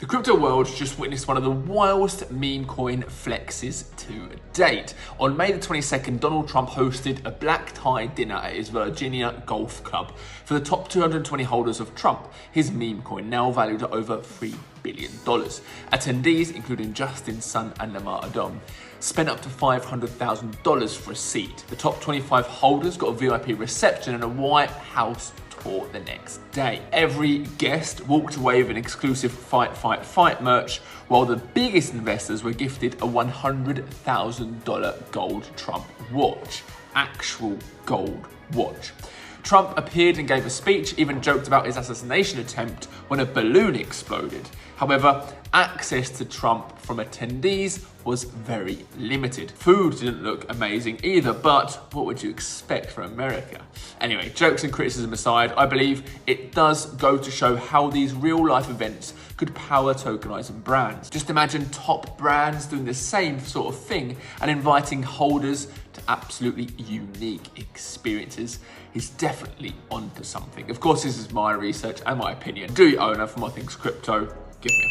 The crypto world just witnessed one of the wildest meme coin flexes to date. On May the 22nd, Donald Trump hosted a black tie dinner at his Virginia golf club for the top 220 holders of Trump, his meme coin, now valued at over $3 billion. Attendees, including Justin's son and Lamar Odom, spent up to $500,000 for a seat. The top 25 holders got a VIP reception and a White House tour the next day. Every guest walked away with an exclusive fight merch, while the biggest investors were gifted a $100,000 gold Trump watch. Actual gold watch. Trump appeared and gave a speech, even joked about his assassination attempt when a balloon exploded. However, access to Trump from attendees was very limited. Food didn't look amazing either, but what would you expect from America? Anyway, jokes and criticism aside, I believe it does go to show how these real-life events could power tokenizing brands. Just imagine top brands doing the same sort of thing and inviting holders to absolutely unique experiences is definitely onto something. Of course, this is my research and my opinion. Do you own it for more things crypto? Give me a